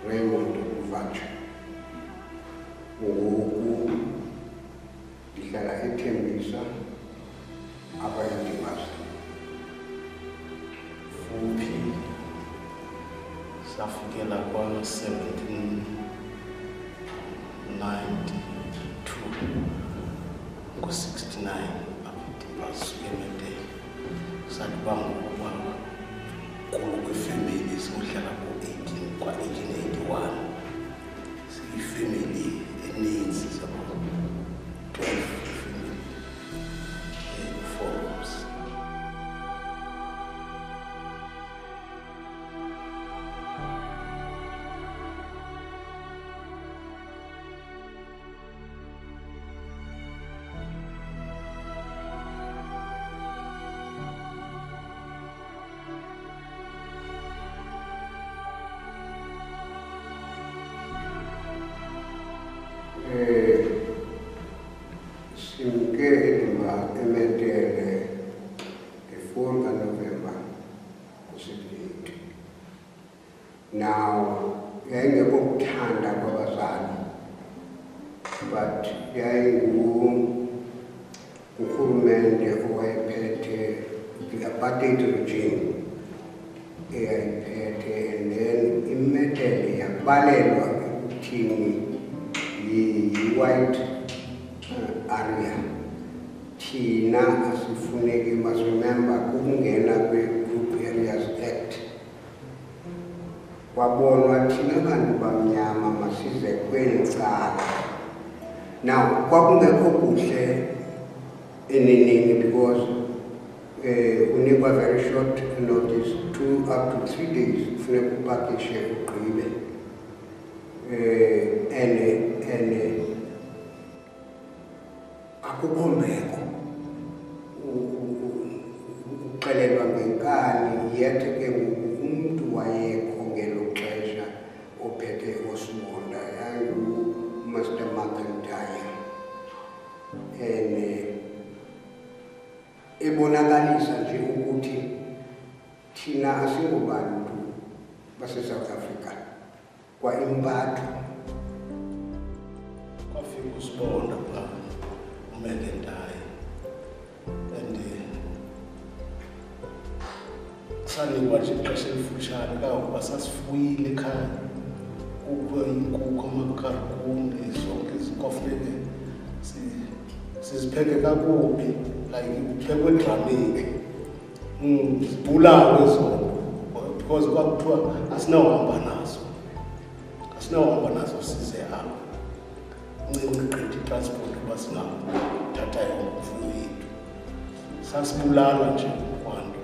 Raymond Uvatshe. Ngoku ndihlala eThembisa apha eDimasi. Fuphi safikela kwa-1792 ngo-69 apha eDimasi eMedela. Sathi uba ngokuba kulo kwifemeli siyohlala kwa-1881 siyifemeli eninzi zabo 12 family forums. Simke eMedele the 4th of November 1978. Now, yayingekho kuthanda kwabazali, but urhulumente owayephethe the apartheid regime eyayiphethe, and then iMedele yabalelwa ekuthini yi-white area. Thina asifuneki, must remember, kukungena kwe-Group Areas Act. Kwabonwa thina bantu bamnyama masize kweli cala. Now, kwakungekho kuhle eneneni because unikwa very short notice, 2 up to 3 days kufuneka upakishe ugqibe. And akukho mbeko uxelelwa ngenkani, yethe ke ngoku umntu wayekho ngelo xesha ophethe osibonda yangu-Mr. McIntyre, and ebonakalisa nje ukuthi thina asingobantu base-South Africa kwa impatho. Kwafika usibonda phaa uMcIntyre, and sanikwa nje ixesha elifutshane kangokuba sasifuyile ekhaya. Kukho iinkukhu, amakarikuni, zonke kwafuneke sizipheke kakubi, like kuphekwe edramini, zibulawe zona, because kwakuthiwa asinawuhamba nazo size apha. Ncinci gqithi itransport uba singathatha yonke imfuyo yethu. Sasibulala nje kwanto.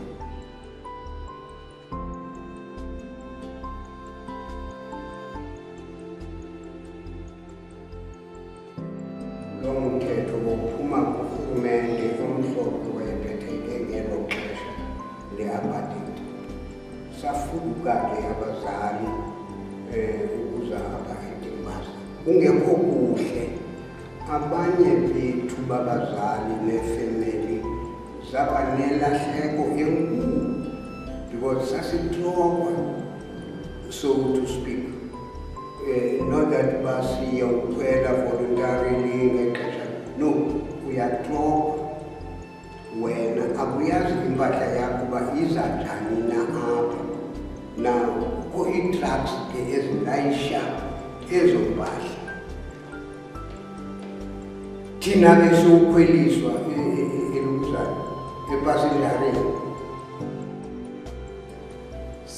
Lo mthetho wokuphuma kurhulumente omhlophe wayephetheke ngelo xesha le-apartheid. Safuduka ke abazali ukuza apha eDimasi. Kungekho kuhle, abanye bethu babazali nefemeli zaba nelahleko enkulu because sasitrokwa, so to speak. Not that basiyokhwela voluntarily ngexesha, no, uyatrokwa wena, akuyazi impahla yakho uba iza njani na apha. Now kukho ii-trucks ke ezilayisha ezo mpahla. Thina ke siwukhweliswa elukuzana epassenjareni,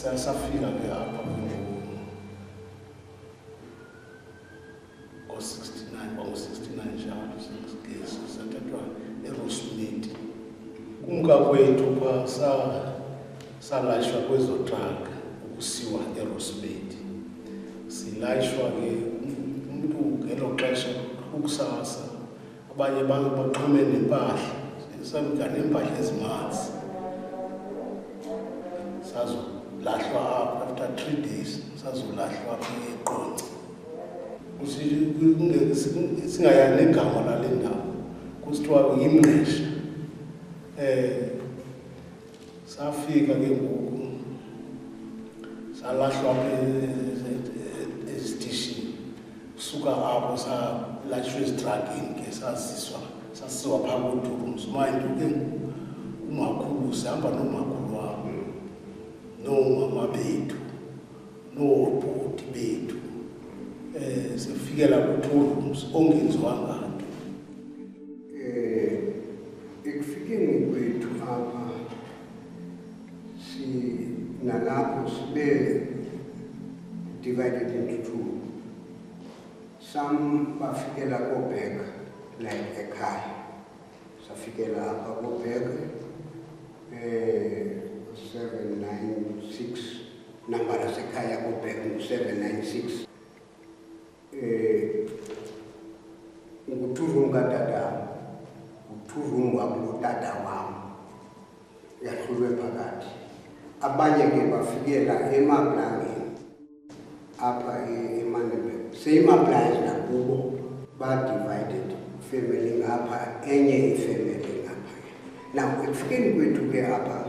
safika ke apha ngo-69 kwango-69 njalo sathathwa eRosemead. Kumka kwethu pha salayishwa kwezo truck ukusiwa eRosemead. Silayishwa ke umntu ngelo xesha ukusasa abanye baxhume nempahla, samka nempahla ezimanzi. Sazolahlwa apho after 3 days, sazolahlwa eQonce. Singaya negama lale ndawo kusithiwa yiMngqesha. Safika ke ngoku salahlwa esitishini, suka apho salayishwa ezitrakini ke sasiwa phaa kooDurums. Mayinto ke umakhulu, sihamba noomakhulu wabo noomama bethu noobhuti bethu, sifikela kooDurums ongenziwanga nto. Ekufikeni kwethu apha nalapho sibe divided into two. Some bafikela koBheka like ekhaya, safikela apha koBheka 796 number lasekhaya koBheka 796. NguTurum katata, uTurum wakulotata wam yahlulwe phakathi. Abanye ke bafikela eMaplangeni apha eMandelburg. Seyemaplangeni nakubo ba-divided family ngapha, enye ifamily ngapha. Now ekufikeni kwethu ke apha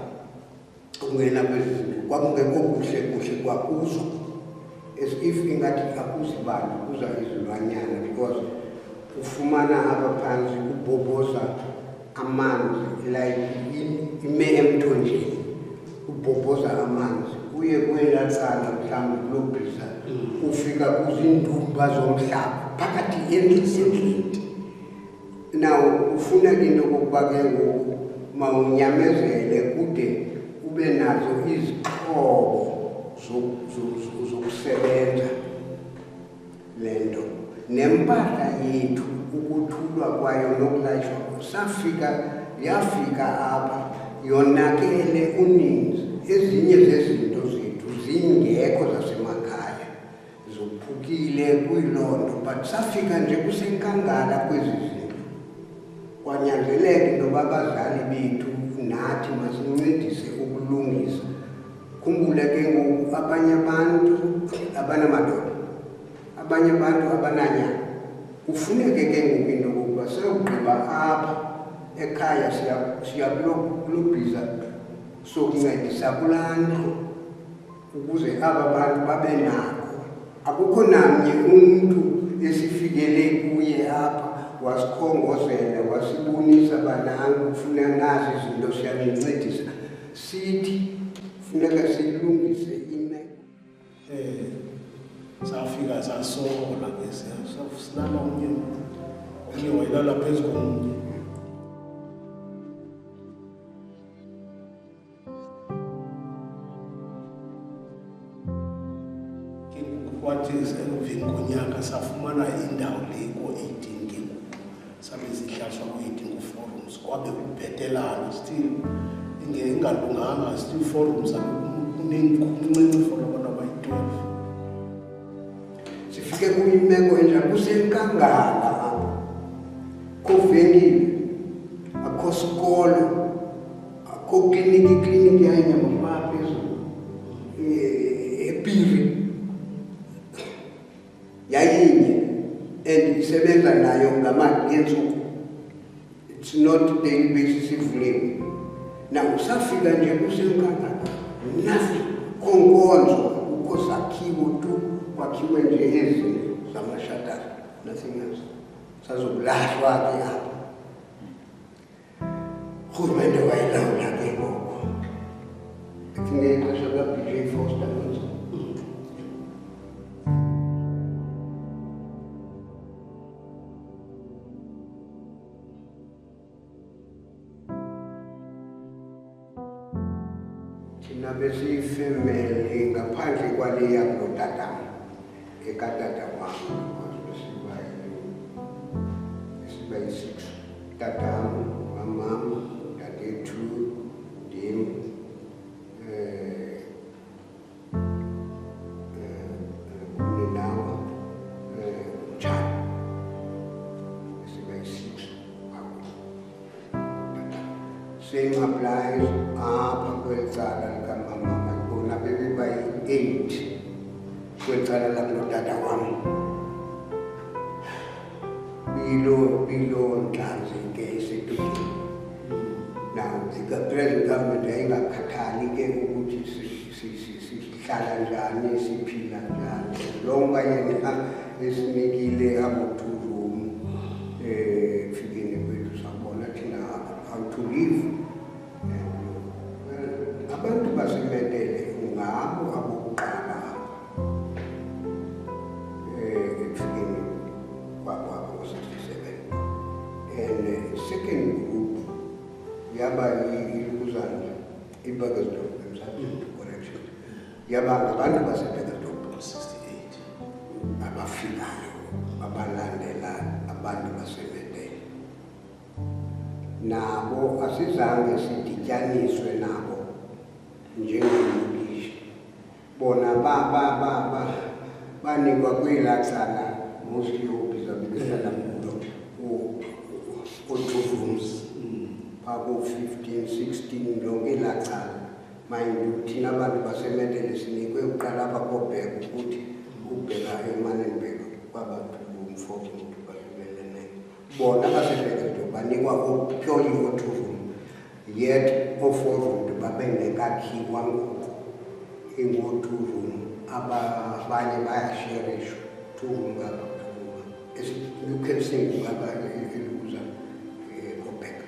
ungena kwezi zinto kwakungekho kuhle kwakuzo, as if ingathi akuzibantu kuza izilwanyana, because ufumana apha phansi kubhobhoza amanzi like ime emthonjeni, ubhobhoza amanzi uye kwelacala mhlawumbi kulobhisa ufika kuzindumba zomhlaba phakathi endlini. Now ufuna into kokuba ke ngoku mawunyamezele kude ube nazo izixhobo zokusebenza lento nempahla yethu ukuthulwa kwayo nokulayishwa. Yafika apha yonakele uninzi. Ezinye zezinto zethu zingekho zasemakhaya, zophukile kwilondo, but safika nje kusenkangala kwezi zinto. Kwanyanzeleka into yoba abazali bethu nathi masincedise ukulungisa. Khumbule ke ngoku abanye abantu abanamadoda, abanye abantu abananyana. Kufuneke ke ngoku into yokuba siyogqiba apha ekhaya siya kulobhiza sokuncedisa kulaa ndlu ukuze aba bantu babe nako. Akukho namnye umntu esifikele kuye apha wasikhongozela wasibonisa banangu ufuna nazi izinto siyanincedisa. Sithi funeka siyilungise imeko. Safika sasola ke silala omnye wayelala phezu komnye. Kwathi emveni konyaka safumana indawo le ko-18 ke sabe sihlashwa ko-18 ku-forums, kwabe kubhetelana still ingalunganga, still forums kunencinci for abantu abayi-12. Sifike kuyimeko enjalo kusenkangala apho, akho venkile, akho sikolo, akho kliniki yayinyama phezulu ePiri yayinye and isebenza nayo ngamagentsuku. It's not daily basis ivuliwe. Now safika nje kusenkangala, nothing, konkonzo, ukho sakhiwo tu, kwakhiwe nje ezinto zamashatara, nothing else. Sazokulahlwa ke apha. Urhulumente wayelawula ke ngoko. Ngexesha kaBJ Foster Monson. thina besiyifemeli ngaphandle kwaleya kulotata ekatata wami siba yi-6 tatam, mamam, dadethu, ndim, kuninawa, mtshana siba yi-6 same applies apha kwecala likamama bona bebiba yi-8 kwecala lakulotata wam. Bilo Ntlanzi ke isetuki. Now the present government ayingakhathali ke ukuthi sihlala njani siphila njani. Longa yena esinikile abo-2-room fikeni kwethu sabona thina how to live. Abantu baseMedele ngabo abokuqala efikeni kwabo 67. And second group yaba ilukuzana iBurgersdorp, correction. Yaba abantu baseBurgersdorp 68 abafikayo abalandela abantu baseMedele. Nabo asizange sidityaniswe nabo njengemikishi. Bona banikwa kwelacala mostly obhiza behlala kulo o-2 rooms phako 15 16 lonke lacala. Mind you thina abantu baseMedele sinikwe uqala apha koBheka ukuthi ubheka eManenberg kwaba-2 room 14 bahlulelene. Bona baseBurgersdorp banikwa purely o-2 room, yet o-4 room babengekakhiwa ingo-2 room abanye bayasherishwa 2 room ngapha. You can sing eluza koBheka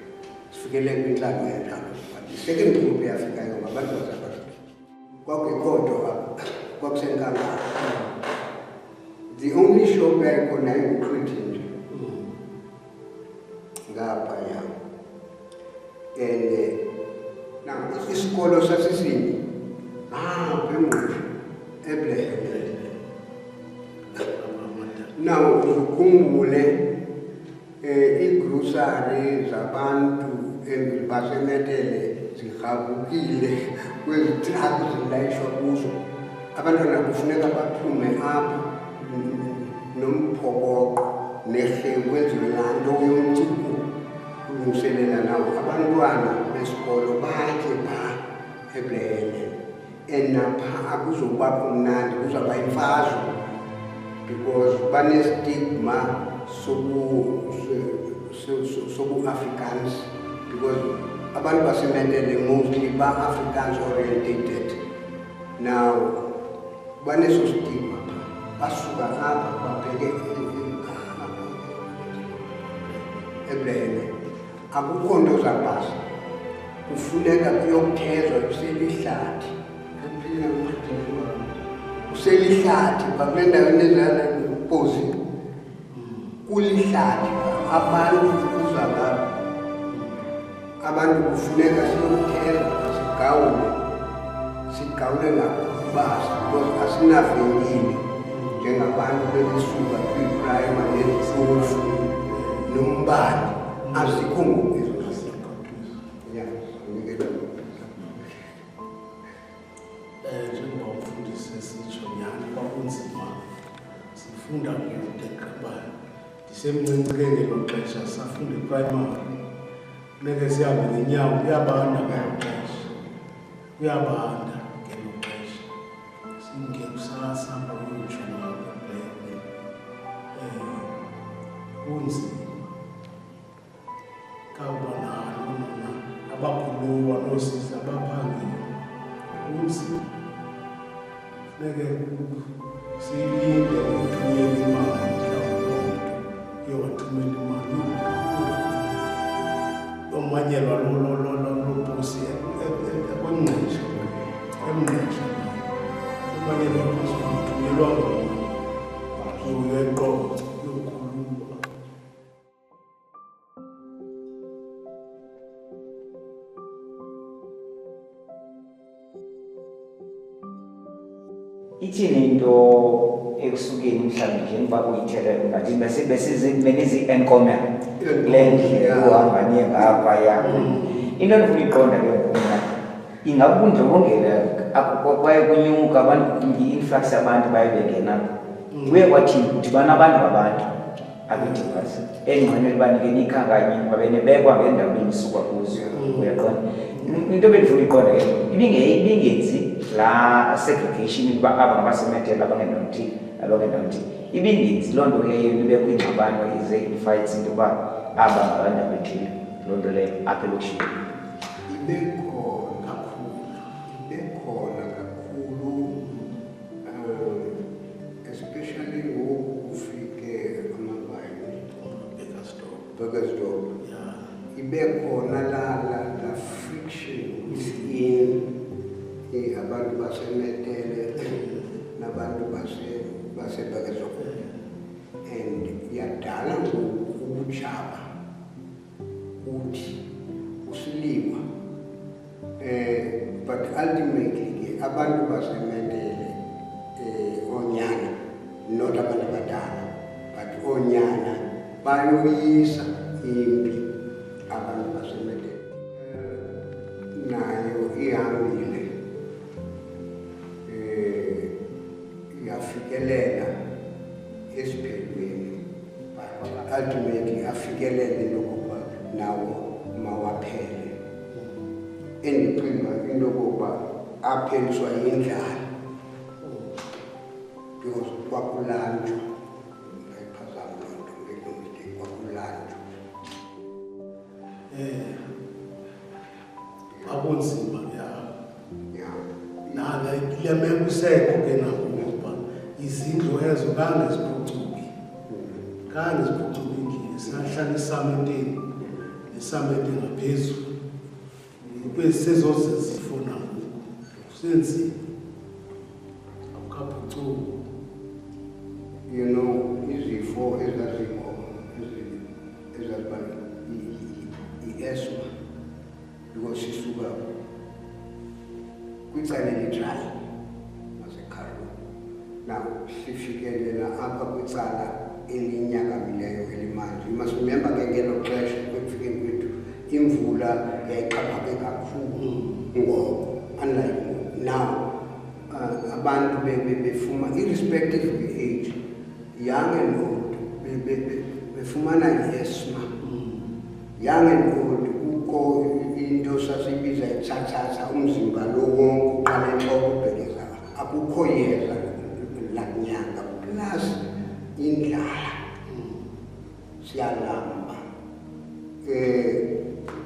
sifikele kwintlalo enjalo. But the second group yafikayo ngabantu baseBurgersdorp kwakukhodwa kwakusenkangala. The only shop yayikhona inguQuithi nje ngaphaya. And now isikolo sasisinye eMngqushu eBlehele. Now ukhumbule igrosari zabantu baseMedele zirhabukile kwezitrakhi zilayishwa kuzo. Abantwana kufuneka baphume apha nomphokoqo nehle kwenziwe laa nto yomcuku kulungiselela nawo abantwana besikolo batye phaa eBlehele. And napha akuzobakho mnandi, kuzawuba yimfazwe because bane-stigma sobu-Afrikaans, because abantu baseMedele mostly ba-Afrikaans orientated. Now baneso stigma basuka apha babheke eBlehele. Akukho nto zabhasa, kufuneka kuyokuthezwa kuselihlathi kuselihlathi bakule ndaweni ezana impozi kulihlathi abantu kuzaba abantu kufuneka siyokutheza sigawule ngakubasa because asinavenkile njengabantu belisuka kwiprima nezitofu nombane azikho ngoku ezo zinto. Njengoba umfundisi esitsho nyhani kwakunzima sifunda kude qabana. Ndisemncinci ke ngelo xesha safunda iprimary funeke sihambe ngenyawo, kuyabanda ngelo xesha, kuyabanda ngelo xesha. Simke kusasahamba kuyotsho ngapha eBlehele. Kunzima kawuba nalo abakhuluwa noosisi abaphangeli kunzima. Funeke siyilinde ukuthunyelwa imali mhlawumbi loo mntu uye wathumela imali yomanyelwa loposi ekwengqesha umanyelwa loposi uthunyelwa uyeqonco yokhululwa. ithini into ekusukeni mhlawumbe njengoba uyithele ngathi besizi-encomer kule ndlela uhamba niye ngaphaya into endifuna uyiqonda ke ngokuna ingakubundlobongela kwaye kunyuka abantu i-influx yabantu baye bengena kuye kwathini ukuthi banabantu babantu abedibhasi engqineli banikeni ikhankanye babenebekwa ngendaweni isuka kuzo uyaqonda into bendifuna uyiqonda ke ibingenzi la segregation ukuba aba ngabasemetela abangendawothile abangendawothile ibingenzi loo nto leyo ibe kwingxabano ize i-fights into yoba aba ngabantu abethile loo nto leyo apha elokishini ibekhona kakhulu especially ngoku kufike amabayini Burgersdorp ibekhona la friction within abantu basemetele nabantu base-Burgersdorp and yadala ubutshaba uthi usiliwa but ultimately ke abantu basemetele onyana not abantu abadala but onyana bayoyisa impi abantu basemetele nayo ihambile yafikelela esiphelweni ultimately afikelele lokuba nawo mawaphele endicinga into yokokuba apheliswa yindlala because kwakulanjwa ngayiphazama loo nto ngelomide kwakulanjwa akunzima nala kule meko usekho ke nakuba izindlu ezo kangeziphucuki endlini sinahlala isamenteni isamente ngaphezulu kwesezoze zifuna kusenzima akukaphucuki you know izifo ezazikho ezaziba i-asthma because sisuka kwicala elidrayi naseKaroo now sifikelela apha kwicala elinyakamileyo elimanzi. You must remember ke ngelo xesha kwekufikeni kwethu imvula yayixhaphake kakhulu ngoku unlike now abantu befuma irrespective of the age young and old befumana i-asthma young and old kukho into sasibiza itshatshatsa umzimba lo wonke uqala entloko ubhekeza akukho yeza lakunyanga plus indlala siyalamba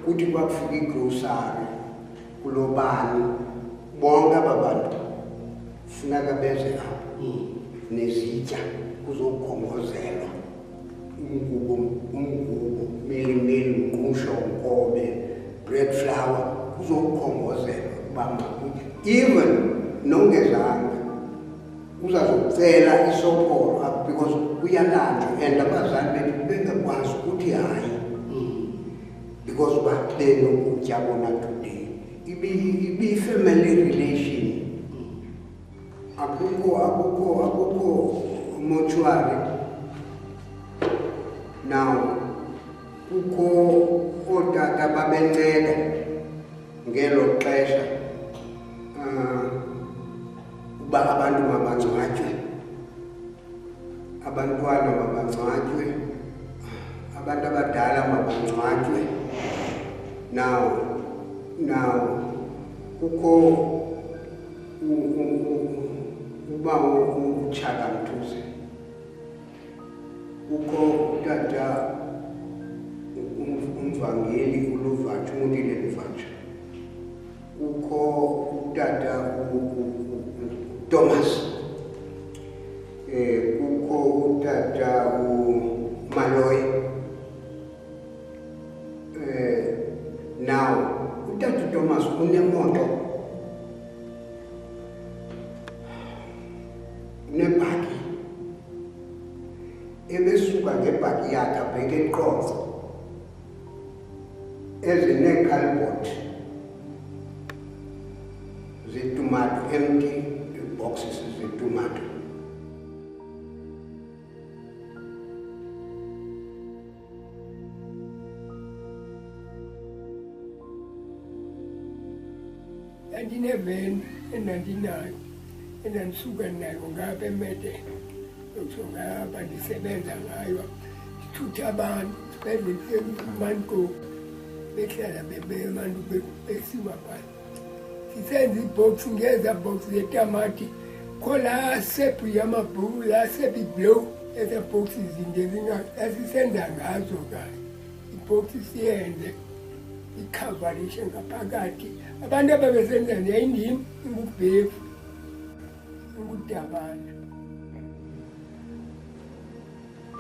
kuthi kwakufika igrosari kulobani bonke aba bantu funeka beze apha nezitya kuzokhongozelwa umgubo milimili mngqusho nkobe bread flour kuzokhongozelwa uba makutya even nongezanga uzazocela isopholo because kuyalanjwa and abazali bethu bengakwazi ukuthi hayi because uba benokutya bona today ibi-family relation akukho mortuary now kukho ootata babenceda ngelo xesha uba abantu mabangcwatywe abantwana mabangcwatywe abantu abadala mabangcwatywe now kukho uba uTshaka Mthuze kukho utata umvangeli uLuvatshe uMutile Luvatshe kukho utata Thomas kukho utata uMaloyi now utata Thomas unemoto nebhaki ebesuka ngebhaki yakhe abheke eQonce ezineekhalibhothi zetumato empty boxes zetumato. Ndineveni endandinayo endandisuka nayo ngapha eMede yokutsho ngapha ndisebenza ngayo ndithutha abantu sibedlemango behlala bebemantu besiwa phansi sisenza iibhoksi ngeza bhoksi zetamati kho laa sephu yamabhuku laa sephu iblow eza bhoksi zinde asisenza ngazo kanye ibhoksi siyenze ikhavarishe ngaphakathi abantu ababesenza yayindim ingubhefu ingudabana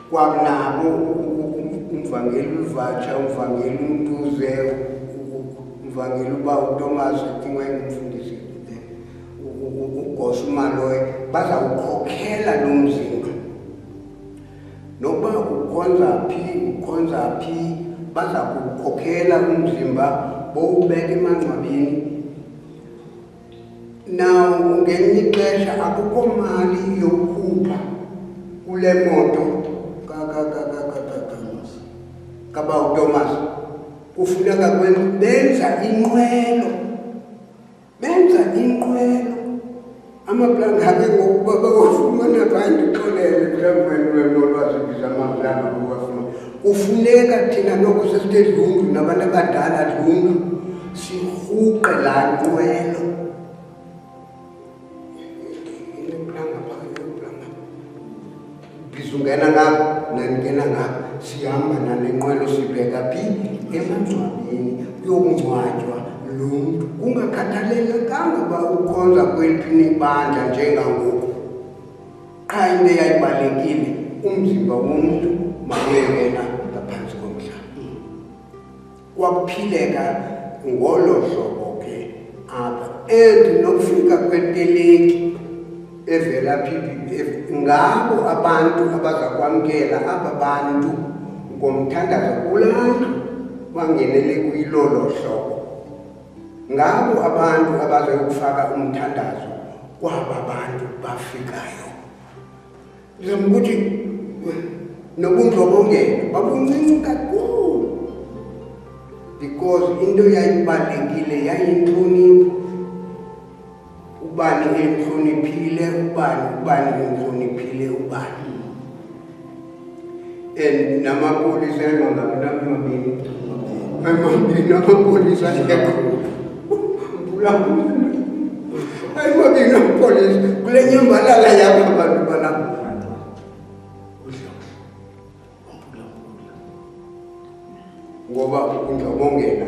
kwakunabo umvangeli uvatsha umvangeli umntuze umvangeli uba uThomas ngumfundisi uGosi Maloyi bazawukhokhela lo mzimba nokuba ukhonza phi baza kukhokhela umzimba bowubeka emangcwabeni. Now ngelinye ixesha akukho mali yokukhupha kule moto kaba uThomas kufuneka benza inqwelo amaplanga ake ngokuba bawafumana phantsi xolele mhlawumbe nolwazi bizamaplanga bawafumana kufuneka thina noko sesithe dlungu nabantu abadala dlungu sirhuqe laa nqwelo bizungena ngapho nangena ngapho sihamba nanenqwelo sibheka phi emangcwabeni kuyokungcwatywa lo mntu kungakhathalelekanga uba ukhonza kweliphini ibandla njengangoku qha into yayibalulekile umzimba womntu makuyengena ngaphansi komhlaba kwakuphileka ngolo hlobo ke apha and nokufika kweteleki evela phi ngabo abantu abazakwamkela aba bantu ngomthandazo kulaa ndlu bangenele kuyilolo hlobo ngabo abantu abazokufaka umthandazo kwaba bantu bafikayo. Ukuthi nobundlobongela babuncinci kakhulu because into yayibalulekile yayintlonipho ubani enhloniphile ubani enhloniphile ubani and namapolisa amabini amapolisa ayimabini amapolisa kule nyambalala yabo abantu balapha ngoba ubundlobongela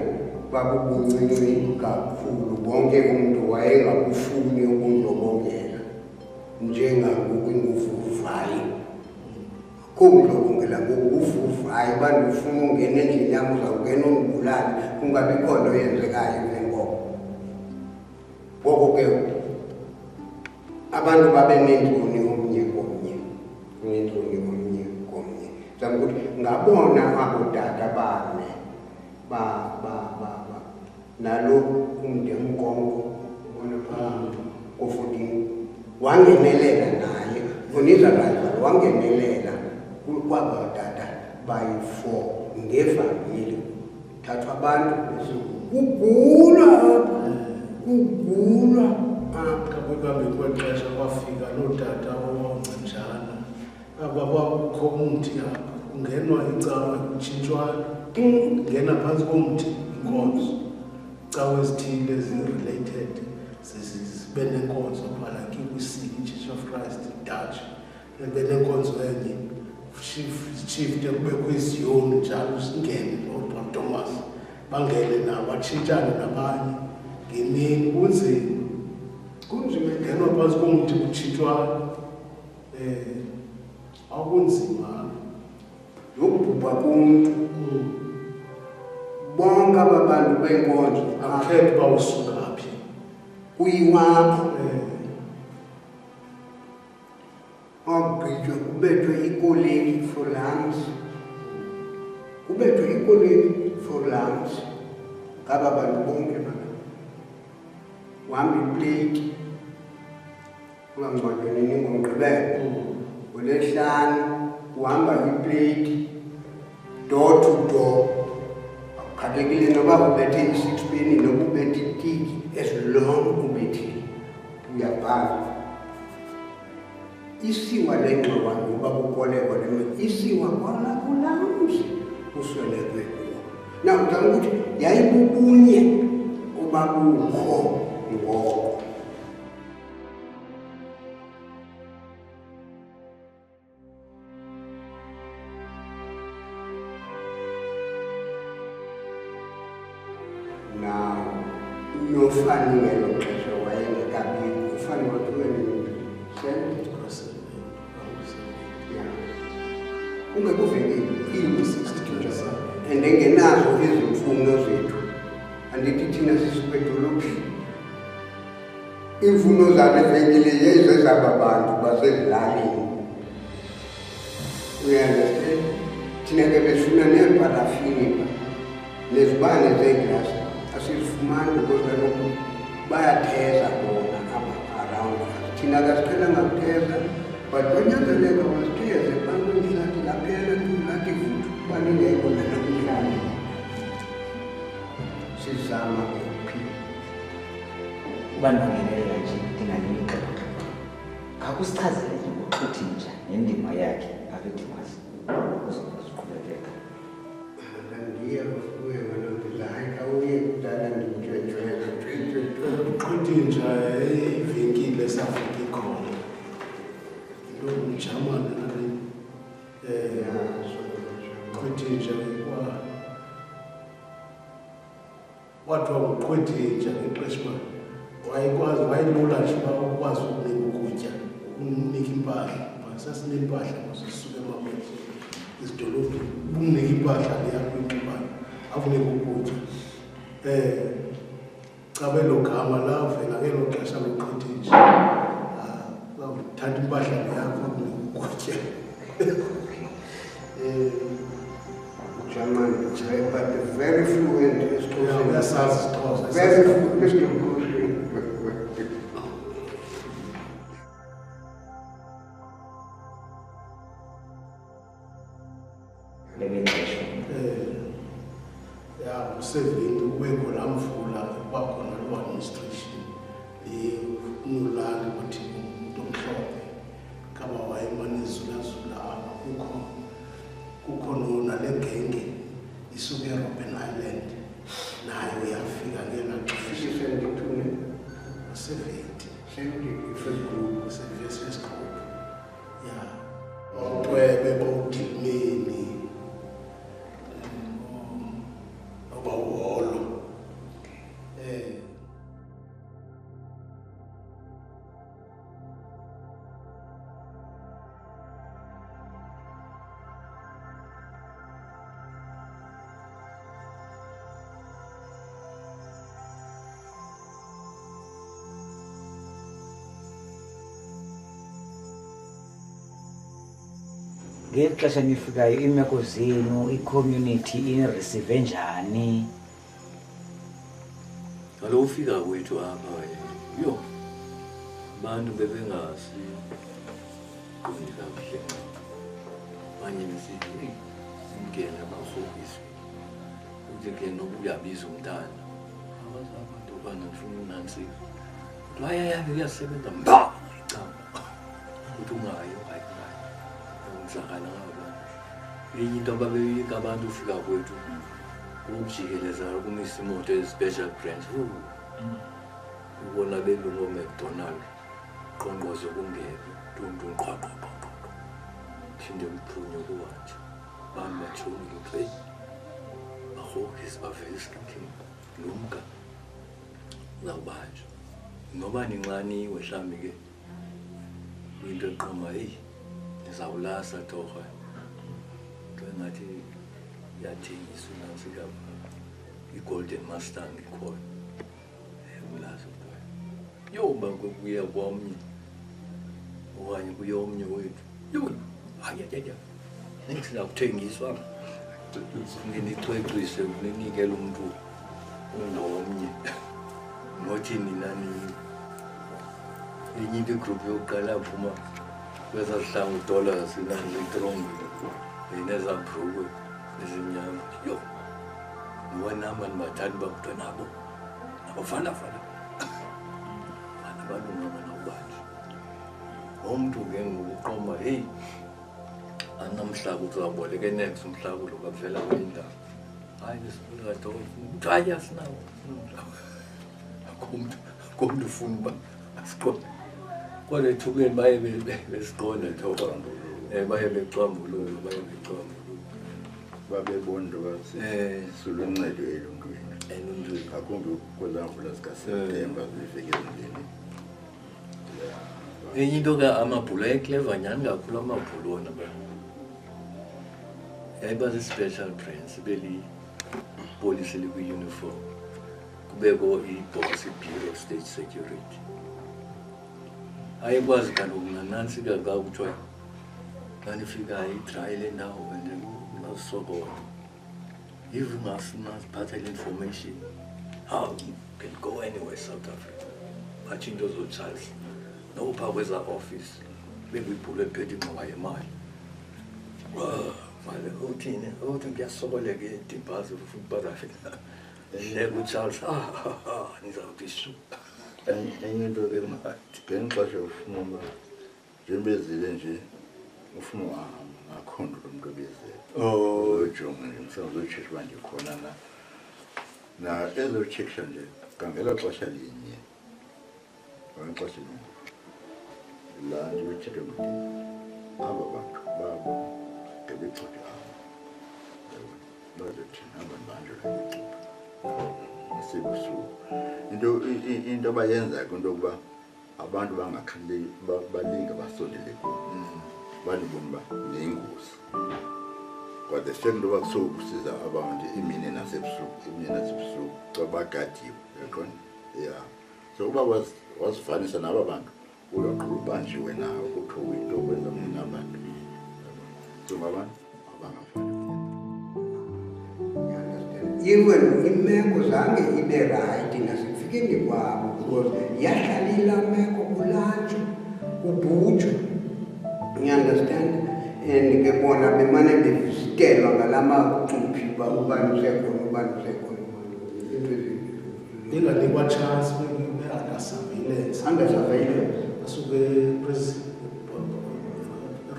babubuncinci kakhulu wonke umuntu wayengakufuni ubundlobongela njengangoku inguvuvayi kubundlobongela ngokuvuvayi bantu ufuna ungena endlini yam uzawungena ungibulale kungabikho nto yenzekayo nenkomo ngoko ke abantu babe nentloni omnye komnye zama ukuthi ngabona abotata bane nalo umndemkongo ubona phaa ko-14 wangenelela naye unizakazala wangenelela kwabotata bayi-4 ngevangeli thathwa abantu kugulwa apha kwekuhambeni kwexesha kwafika nootata ooncanjana aba kwakukho umthi apha kungenwa icawa kutshintshwana ngena phantsi komthi inkonzo cawe ezithile zi-related zibe nenkonzo phala kwi-CC Church of Christ Dutch ibe nenkonzo enye shift kubekho iziyoni njalo singene noThomas bangene nabo batshintshane nabanye ngemini kunzima ngenwa phantsi komthi kutshintshwana akunzima yokubhubha kumntu bonke aba bantu benkonzo akukhethi uba usuka phi kuyiwapho ogqitshwe kubethwe ikoleni for lunch ngaba bantu bonke bana wahamba iplate ungangcwatshweni ningomgqibelo uLesihlanu uhamba iplate door to door khathekile noba ubethe i-6 peni noba ubethe itiki as long ubethile uyabhala isiwa lengxowa noba kukoleko isiwa kona kulamzi uswelekwe kuwo na uzama ukuthi yayibubunye obabukho ngoko. Now, no funny ngelo xesha wayengekabikho ufani wathiwe ungekuvenkile and engenazo izimfuno zethu andithi thina sisikwedolophini iimfuno zale venkile yezezaba bantu basezilalini uyanderstand thina ke besifuna neeparafini nezibane zeeglasi asizifumani because kaloku bayatheza bona apha around us thina kasiqhelanga kutheza but kwanyanzeleka wasitheze bantwini lathi laphela lathi vuthu balingekho nanamhlanje sizama ukuphila ubanongenelela nje ndinganika ngakusichazele nje uXhothinja nendima yakhe apha eDimasi uzosiqhubekeka ndiye kuye ngalokuza hayi kawuye kudala ndimtshwetshwele uXhothinja ivenkile esafika ikhona lo mjamana nale uXhothinja wathiwa nguXhothinja ngexesha uba wayekwazi wayelula nje uba ukwazi ukunika ukutya ukunika impahla sasineempahla sisuke emakhwethi izidolophi ukunika impahla leyakho inxibano afuneka ukutya cabe lo gama lavela ngelo xesha loXhothinja uthatha impahla leyakho akunika ukutya German, but very fluent Xhosa. Very fluent. Useveni ubekho laa mvula kwakhona loo administration unolali kuthi umntu omhlophe kaba wayemane ezulazula apha kukho nale genge isuke eRobben Island nayo yafika ngelaa xesha 70 first group Mthwebe bawudimeni obawolo ngeli xesha nifikayo iimeko zenu i-community ireceive njani? Kaloku ufika kwethu apha yho abantu bebengazi kundi kakuhle abanye besithi umngene abarhobisi uthi ke noba uyabiza umntana abazi abantu ubana ufuna unantsika kodwa ayayabe kuyasebenza mba icama ukuthi ungayo ngizakala ngabantu enye into ababeyika abantu ufika kwethu ukujikeleza ukumisa imoto ezi-special branch ubona belungu McDonald qonqoze kungeke qwaqwaqwaqwa phinde kuphunywe kuwanje bami batshonile uplay bahokisi bavele isikhithini lumka uzawubanjwa noba ninxaniwe mhlawumbi ke into eqoma heyi ndizawulasa torha ngathi yathengiswa nansika i-Golden Mustang ikhona ulasa utoya yoba kuya kwomnye okanye kuyomnye wethu yo ayayaya ngisizakuthengiswa nginixwexise ninikele umuntu ungomnye nothi nina enye into igroup yokuqala aphuma kwezahlanga $1 sinanletrongo enezabhrukwe ezimnyama yo niwenamba nibathandi bakuto nabo nabafana nabalungama nawubanje umntu ke ngokuqoma heyi anamhlaba uzawuboleke next umhlaba lo kavela kwindawo hayi nesifunekadoa hayi asinawo akomntu ufuna uba asiqonde kodwa ethukeni baye besiqonda thoba baye becwambulula babebona into basuluncedo eluntwini ngakumbi kwezamvula zikaSeptemba zifike ezindlini. enye into ke amabhulu ayeclever nyhani kakhulu amabhulu wona yayiba zii-special brands belipolisi likwi-uniform kubekho ibhokisi i-bureau of state security ayekwazi kaloku nanantsi kaka kuthiwa xa nifikayo itrayile ndawo and ungazisokola if ungasiphatha le information how you can go anywhere South Africa batsho into zoCharles nopha kweza office bekuyibhulu ephethe ingxowa yemali vale uthi ngiyasokola ke dimbazi ufuna ukubazafika uCharles nizawuthi su enye into ke ngexesha ufuna uba njengobezile nje ufuna uhamba akho nto lo mntu obezile ujonga nje mhlawumbi uzotshekha uba ndikhona na ezotshekisha nje kangela xesha linye ngexesha linye laa nje bethethe mntu aba bantu babo ngebexothi bazothina abantu banjela ngecuba into abayenzayo kwinto yokuba abantu bangakhaleli balinga basondele banibona uba neyingozi but the fact into yoba kusokusiza abantu imini nasebusuku xa bagadiwe yaqona ya so uba wazifanisa naba bantu uyaqhuba ubanjiwe nawe kuthiwa uyinto okwenza mna abantu so ngabantu abangafani. Even imeko zange ibe right nasekufikeni kwabo because yahlalila meko kulantshwa kubhutshwa, you understand, and ke bona bemane bevisitelwa ngalamacuphi ubani usekhona inganikwa chance under surveillance asuke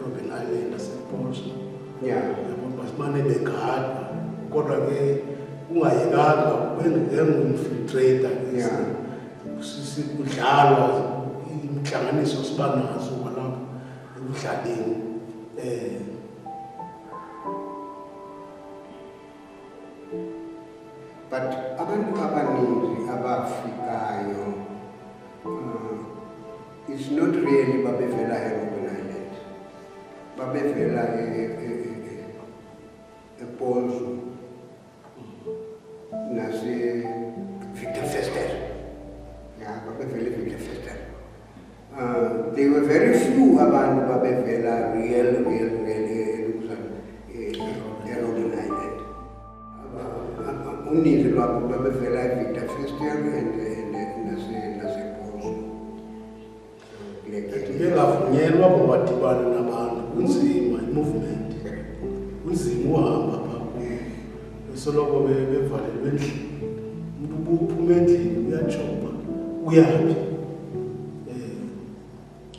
Robben Island asePort basimane begada kodwa ke ungayekanga benginfiltrator kudlalwa inhlanganiso sibanazo balapha ekudlaleni but abantu abaninzi abafikayo it's not really babevela eRobben Island, babevela ePolzo nase Victor Verster. Yeah, babevela Victor Verster. There were very few abantu babevela real eRobben Island. Uninzi lwabo babevela Victor Verster and bengavunyelwa bowadibana nabantu kunzima i-movement kunzima uhamba phaa besoloko bevalelwe endlini umuntu uphuma endlini uyajoba uyaphi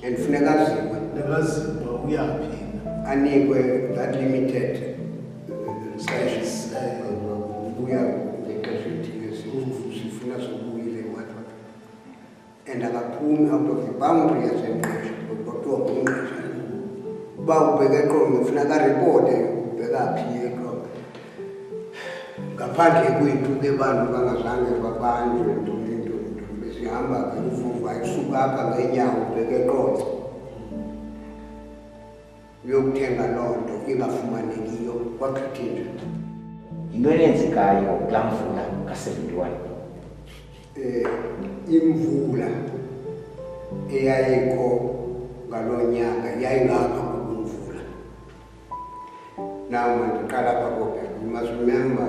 and funeka aziwe uyaphi anikwe that limited space ubuya ngexesha elithile sifuna sobuyile what and akaphumi out of the boundary yasemqesha kodwa umqesha uba ubheke eqongo kufuneka aripote ubheka phi eqongo ngaphandle kwethu ke bantu bangazange babanjwe nto besihamba ke uvuva isuka apha ngeenyawo ubheke eqongo uyokuthenga loo nto ingafumanekiyo kwaqithinje yinto enenzekayo kulaa mvula ka-71 imvula eyayikho ngaloo nyaka yayingapha kokumvula. Now mandiqala apha koBhek, you must remember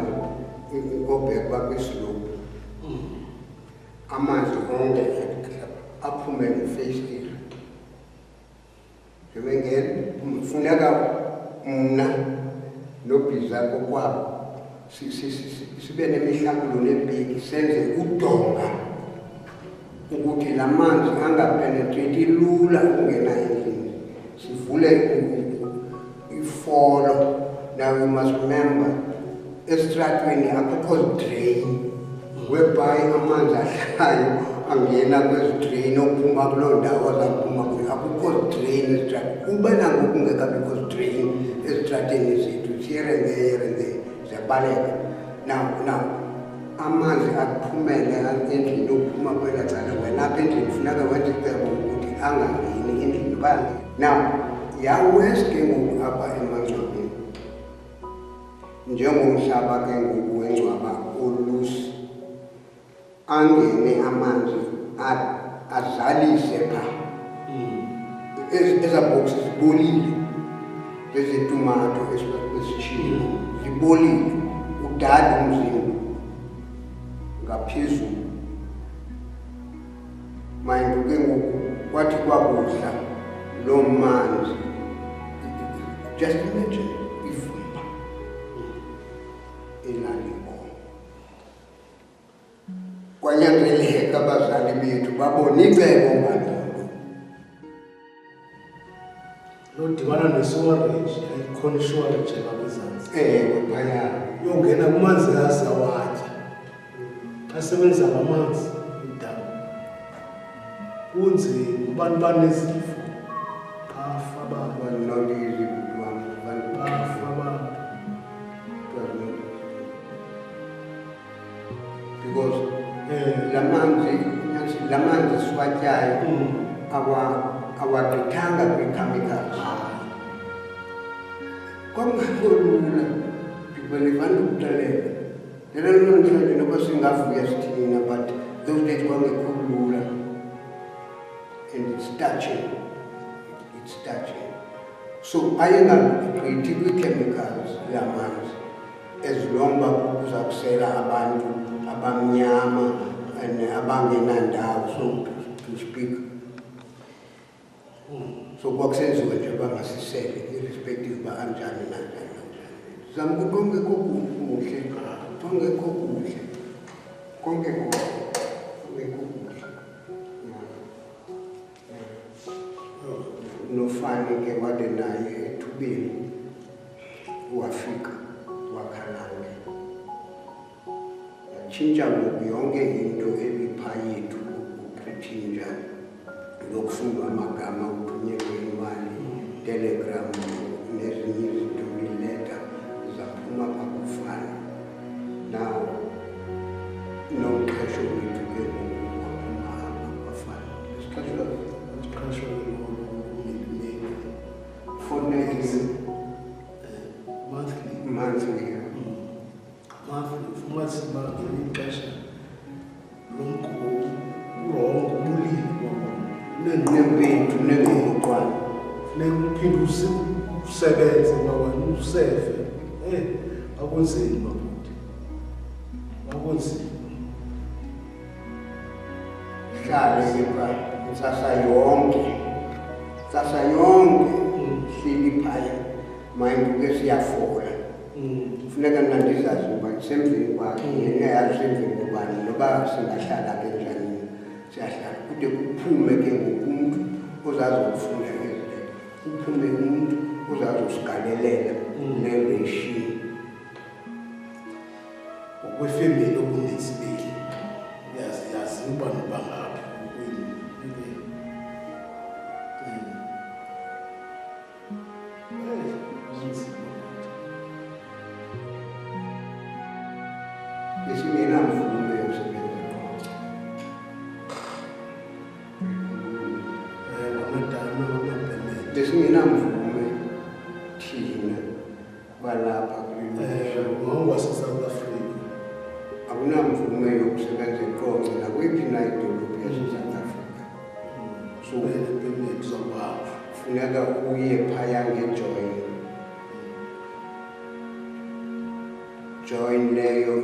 koBhek bakwislope amanzi onke aphume ngefestile. Njengengene kufuneka mna nobhiza kokwabo sibe nemihlakulo nebheki senze udonga ukuthi la manzi angapenetrate lula ukungena endlini. Sivule ifolo. Now you must remember, estratweni akukho drain whereby amanzi ahlayo angena kwezi drain ophuma kuloo ndawo azaphuma kuyo. Akukho drain estratweni. Kuba nangoku kungekabikho drain estrateni zethu siyerengeyerengeye ziyabaleka. Now amanzi aphumele endlini ophuma kwela cala. Wena apha endlini funeka wenze icebo ukuthi angangeni endlini bangeni. Now yawesi ke ngoku apha emangcwabeni njengomhlaba ke ngoku wengcwaba olusi angene amanzi azalise pha ezabhoksi zibolile ezitumato esishilo zibolile udada umzimba ngaphezulu manje ke ngoku kwathi kwakudla lo manzi. Just imagine ivumba elaliko. Kwanyanzeleka abazali bethu babone icebo ngaloo. Lodibana nesewerage ayikhonishwa nje ngabezantsi. Phaya Uyongena kumanzi asawatya. Asebenzisa ngamanzi idam. Kunzima abantu banezifo. Phafa abantu banondizi phafa abantu. because la manzi siwatyayo awagqithanga kwi-chemicals. Kwakungekho lula ndibelevana ukuxelela lelo namhlanje noba singavuya sithina but those days kwangekho lula and it's touching. So ayengagqithi kwi-chemicals la manzi as long uba kuza kusela abantu abamnyama and abangenandawo so to speak. So kwakusenziwa nje bangasisele irrespective uba anjani nanjani. Zama ukuthi kongekho kuhle, kongekho kuhle, kongekho kuhle. Nofani ke wade naye ethubeni wafika wakhalanga. Yatshintsha ngoku yonke into ebipha yethu ukuthintsha lokufundwa amagama uthunyelwe imali, telegram nezinye izinto ileta zaphuma pakufana. Now nomqesho wethu ke waphuma pakufana. Isiqasho Fortnightly, monthly. monthly. Fumathi bagcina ixesha lomkhulu ubulili Nempethu nengokuqwana. funeka uphinde usebenze ngawani usefe akunzima futhi akunzima. Hlale lapha kusasa yonke hleli phaya manje ke siyafola. Kufuneka mna ndizazi uba ndisemveni kwakhe ngingayazi semveni kubani noba singahlala ke njani siyahlala kude kuphume ke ngoku umntu ozazokufunda ezinto, kuphume umntu ozazosigalela nereshini Okwefemeli okuninzi beli yazi uba nobangaphi besingenamvume yokusebenza besingenamvume thina balapha ngowase-South Africa akunamvume yokusebenza eqonce nakwiphi na idolophu yase-South Africa. So permit zokwazi funeka uye phaya ngejoin. Join leyo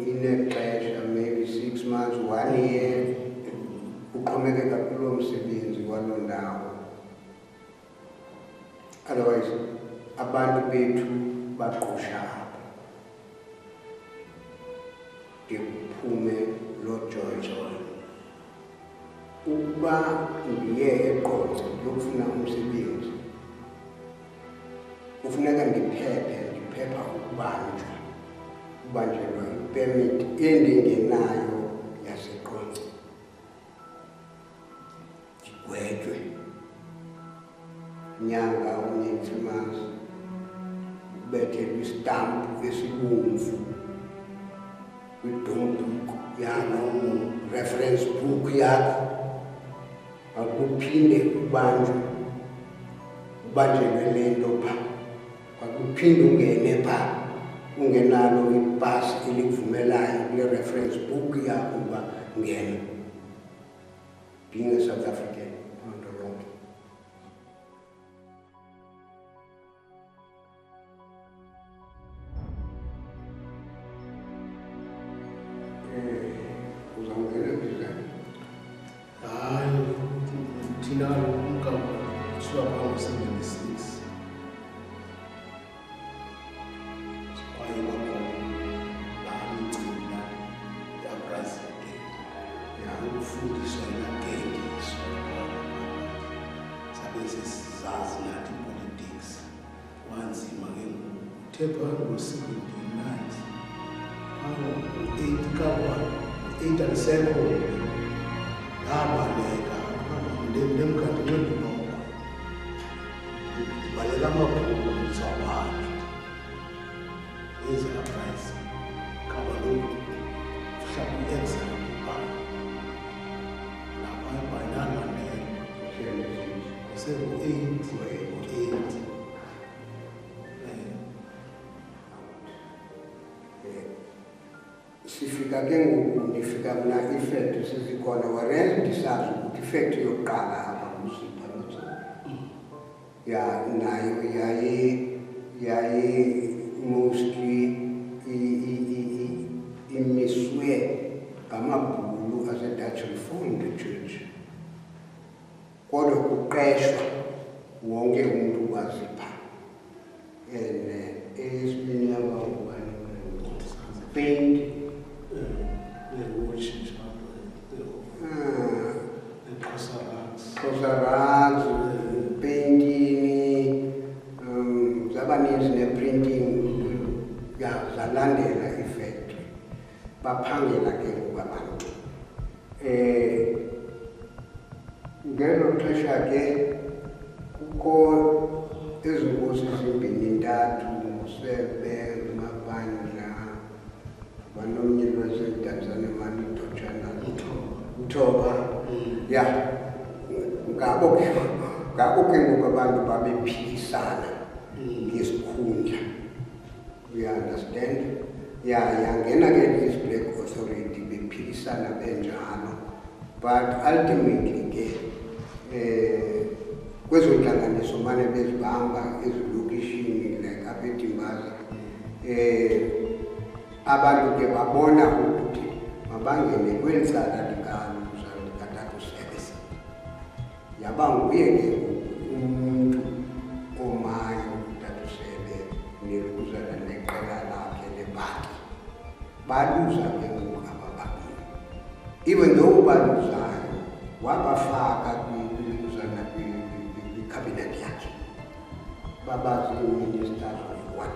inexesha maybe 6 months, 1 year baxhomekeka kulo msebenzi waloo ndawo. Otherwise abantu bethu baqosha apho de kuphume loo joy. Ukuba ndiye eQonce ndiyokufuna umsebenzi kufuneka ndiphepha ukubanjelwa ipemiti endingenayo yaseQonce, ndigwetywe nyanga onye 3 months, ubethelwe istampu esibomvu kwidongbook yakho, reference book yakho, akuphinde ubanjelwe le nto phaa, akuphinde ungene phaa ungenalo ipasi elikuvumelayo kule reference book yakho uba ngena. Being a South African, loo nto yonke. Uzawungena njani? Hayi, thina umka suka ngo-76 kwaye bamcina yaBrazil ukufundiswa inagengiso sabe sesizazi nathi politics wanzima ke uthe phaa ngo-79 8 yabaleka ndemkati nendilongo ndibalela amabhuku zabantu ezikaprice kabaloku mhlawumbi i-exam phaa lapha banyanganelo sengu-8 sifika ke ngoku ndifika mna ifactory sezikhona, whereas ndisazi ukuthi ifactory yokuqala apha kuSipho ya nayo yaye mostly imiswe ngamabhulu ase-Dutch Reformed Church, kodwa kuqeshwa wonke umuntu wazipha. And eyesibini yabangubani paint Xhosa painting, zabaninzi ne-printing zalandela ifactory, baphangela ke ngoku abantu. Ngelo xesha ke kukho ezinkosi ezimbini ntathu, uSebe, uMabandla, banomnye lwaseTanzania Manithothana Mthoba. Ya ngabo ke ngoku abantu babephikisana ngesikhundla. You understand? Yangena ke this Black Authority bephikisana benjalo, but ultimately ke kwezo ntlanganiso mane bezibamba ezilokishini like apha eDimbaza, abantu ke babona ukuthi mabangene kweli cala likatata uSebe. Yaba nguye ke umuntu omayo utata uSebe neluzana neqela lakhe lebhaki. Baluza ke ngoku abababini, even though baluzayo wabafaka kwiluzana kwikhabhinethi yakhe, babazi iministers of one.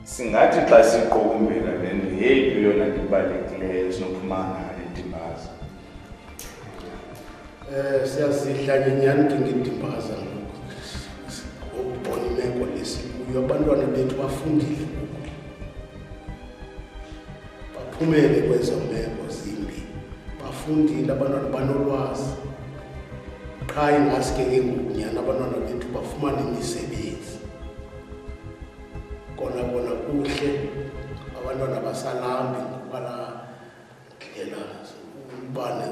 Singathi xa siqokumbela le nto yeyiphi yona ibalulekileyo esinophuma ngayo eDimbaza? Siyazidla nyenyani ndingedimbaza ukubona imeko lesikuyo. Abantwana bethu bafundile ngoku, baphumele kwezo meko zimbi, bafundile abantwana, banolwazi. Qha ingaske ke ngoku nyani abantwana bethu bafumane imisebenzi. Kona kuhle abantwana basalambi ngokwala ndlela ubane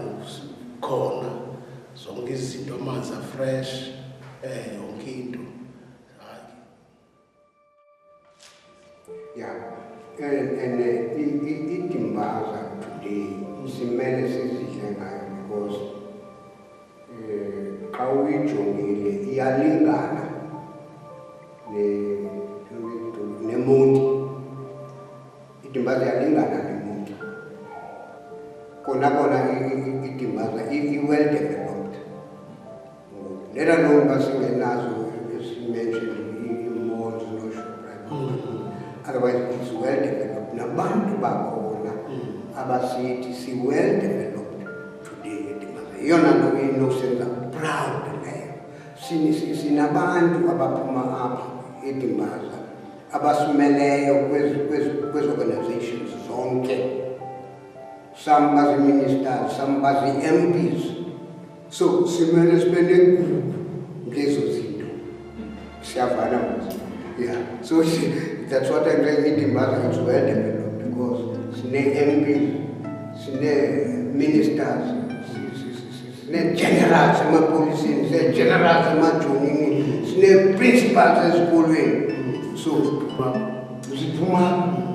khona zonke izinto, amanzi afresh, yonke into. Yeah, and iDimbaza today simele iDimbaza i-well developed. Let alone basingenazo mentioned malls no Shoprite. Otherwise it's well developed. Nabantu bakhona abasithi si well developed today iDimbaza. Yona nto inosenza proud leyo. Sinabantu abaphuma apha iDimbaza abasumeleyo kwezi organizations zonke. Some bazi ministers, some bazi MPs. So simele spende ngezo zinto. Siyavana manje. Yeah. So that's what I'm saying. iDimbaza is well developed because sine MPs, sine ministers, sine generals emapoliseni, sine generals emajonini, sine principals esikolweni. So siphuma